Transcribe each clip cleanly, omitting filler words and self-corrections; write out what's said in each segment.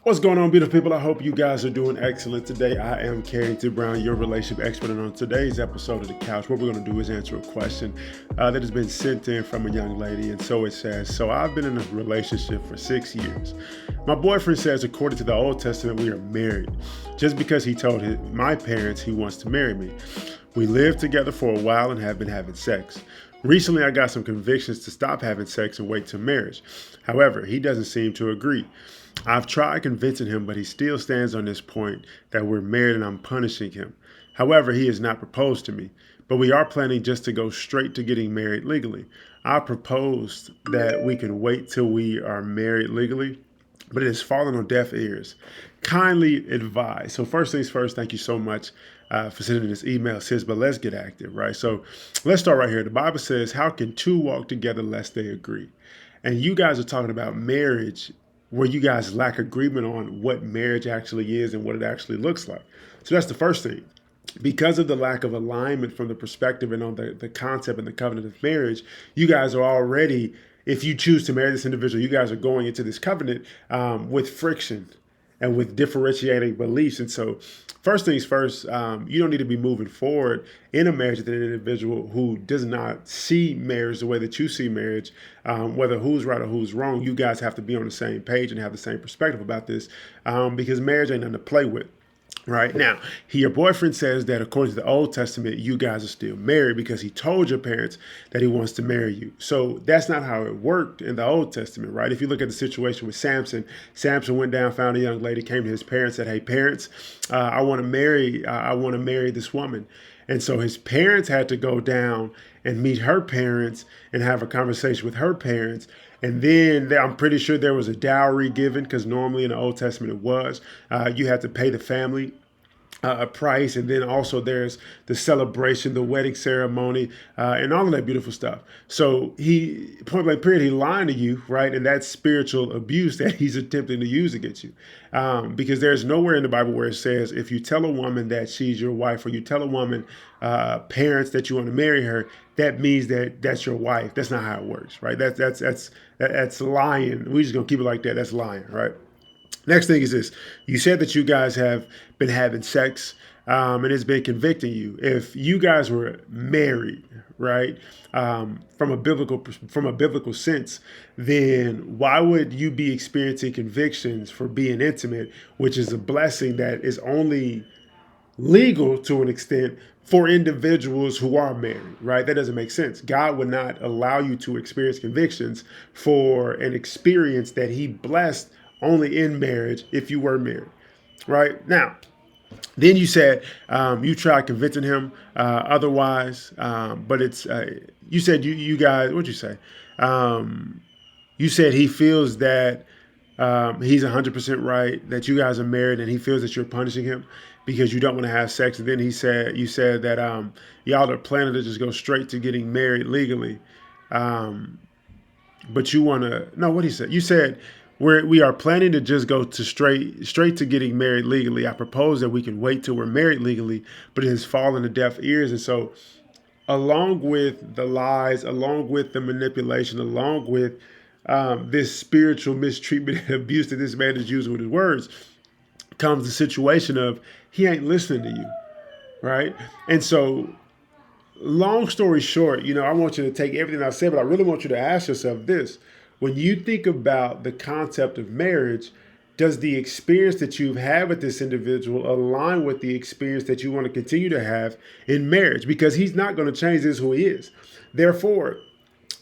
What's going on, beautiful people? I hope you guys are doing excellent today. I am Carrington Brown, your relationship expert, and on today's episode of The Couch, what we're going to do is answer a question that has been sent in from a young lady. And so it says, so I've been in a relationship for 6 years. My boyfriend says, according to the Old Testament, we are married just because he told my parents he wants to marry me. We lived together for a while and have been having sex. Recently, I got some convictions to stop having sex and wait till marriage. However, he doesn't seem to agree. I've tried convincing him, but he still stands on this point that we're married and I'm punishing him. However, he has not proposed to me, but we are planning just to go straight to getting married legally. I proposed that we can wait till we are married legally, but it has fallen on deaf ears. Kindly advise. So first things first, thank you so much for sending this email, sis, but let's get active, right? So let's start right here. The Bible says, how can two walk together lest they agree? And you guys are talking about marriage where you guys lack agreement on what marriage actually is and what it actually looks like. So that's the first thing. Because of the lack of alignment from the perspective and on the concept and the covenant of marriage, you guys are already, if you choose to marry this individual, you guys are going into this covenant with friction and with differentiating beliefs. And so first things first, you don't need to be moving forward in a marriage with an individual who does not see marriage the way that you see marriage, whether who's right or who's wrong. You guys have to be on the same page and have the same perspective about this because marriage ain't nothing to play with. Right now, your boyfriend says that according to the Old Testament, you guys are still married because he told your parents that he wants to marry you. So that's not how it worked in the Old Testament, right? If you look at the situation with Samson, Samson went down, found a young lady, came to his parents, said, "Hey, parents, I want to marry this woman." And so his parents had to go down and meet her parents and have a conversation with her parents. And then I'm pretty sure there was a dowry given because normally in the Old Testament it was. You had to pay the family a price. And then also there's the celebration, the wedding ceremony, and all of that beautiful stuff. So he, point blank period, he lying to you, right? And that's spiritual abuse that he's attempting to use against you. Because there's nowhere in the Bible where it says if you tell a woman that she's your wife or you tell a woman parents that you want to marry her, that means that that's your wife. That's not how it works, right? That's lying. We're just gonna keep it like that. That's lying, right? Next thing is this. You said that you guys have been having sex and it's been convicting you. If you guys were married, right, from a biblical sense, then why would you be experiencing convictions for being intimate, which is a blessing that is only legal to an extent for individuals who are married, right? That doesn't make sense. God would not allow you to experience convictions for an experience that he blessed only in marriage if you were married, right? Now, then you said you tried convincing him otherwise, but it's you said you guys, what'd you say? You said he feels that he's 100% right, that you guys are married and he feels that you're punishing him because you don't want to have sex. And then you said that y'all are planning to just go straight to getting married legally. But you want to, no, what he said? You said we are planning to just go to straight to getting married legally. I propose that we can wait till we're married legally, but it has fallen to deaf ears. And so along with the lies, along with the manipulation, along with this spiritual mistreatment and abuse that this man is using with his words, comes the situation of he ain't listening to you, right? And so long story short, I want you to take everything I said, but I really want you to ask yourself this. When you think about the concept of marriage, does the experience that you've had with this individual align with the experience that you want to continue to have in marriage? Because he's not going to change this who he is. Therefore,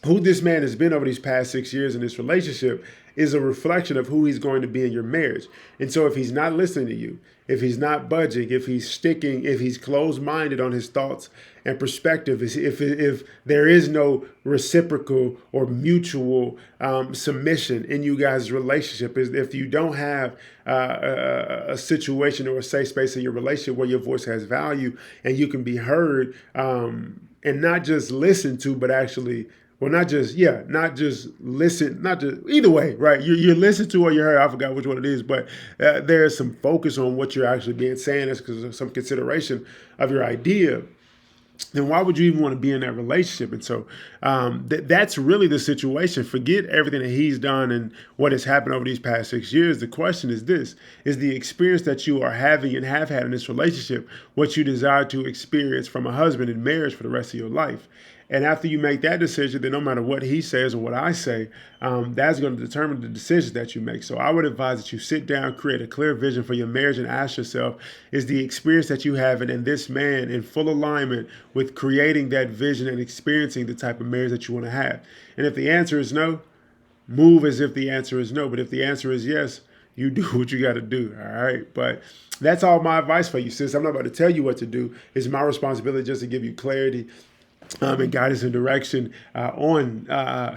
who this man has been over these past 6 years in this relationship is a reflection of who he's going to be in your marriage. And so if he's not listening to you, if he's not budging, if he's sticking, if he's closed-minded on his thoughts and perspective, if there is no reciprocal or mutual submission in you guys' relationship, if you don't have a situation or a safe space in your relationship where your voice has value and you can be heard and not just listened to, but actually not just listen, either way, right? You're listened to or you heard, I forgot which one it is, but there's some focus on what you're actually being saying. That's because of some consideration of your idea. then why would you even want to be in that relationship? And so that's really the situation. Forget everything that he's done and what has happened over these past 6 years. The question is this: is the experience that you are having and have had in this relationship what you desire to experience from a husband in marriage for the rest of your life? And after you make that decision, then no matter what he says or what I say, that's going to determine the decisions that you make. So I would advise that you sit down, create a clear vision for your marriage, and ask yourself, is the experience that you have in this man in full alignment with creating that vision and experiencing the type of marriage that you want to have? And if the answer is no, move as if the answer is no. But if the answer is yes, you do what you got to do. All right. But that's all my advice for you, sis. I'm not about to tell you what to do. It's my responsibility just to give you clarity and guidance and direction on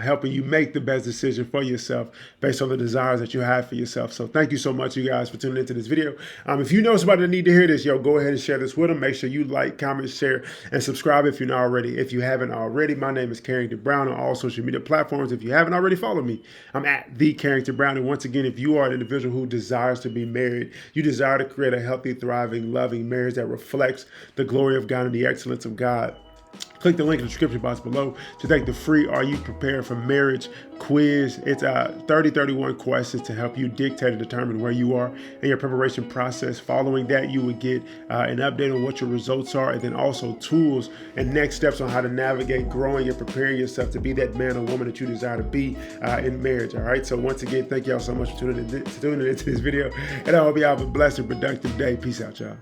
helping you make the best decision for yourself based on the desires that you have for yourself. So thank you so much, you guys, for tuning into this video. If you know somebody that need to hear this, go ahead and share this with them. Make sure you like, comment, share, and subscribe if you're not already. If you haven't already, my name is Carrington Brown on all social media platforms. If you haven't already followed me, I'm at TheCarringtonBrown. And once again, if you are an individual who desires to be married, you desire to create a healthy, thriving, loving marriage that reflects the glory of God and the excellence of God, click the link in the description box below to take the free Are You Prepared for Marriage quiz. It's 31 questions to help you dictate and determine where you are in your preparation process. Following that, you would get an update on what your results are, and then also tools and next steps on how to navigate growing and preparing yourself to be that man or woman that you desire to be in marriage. All right. So once again, thank y'all so much for tuning into this video, and I hope you have a blessed and productive day. Peace out, y'all.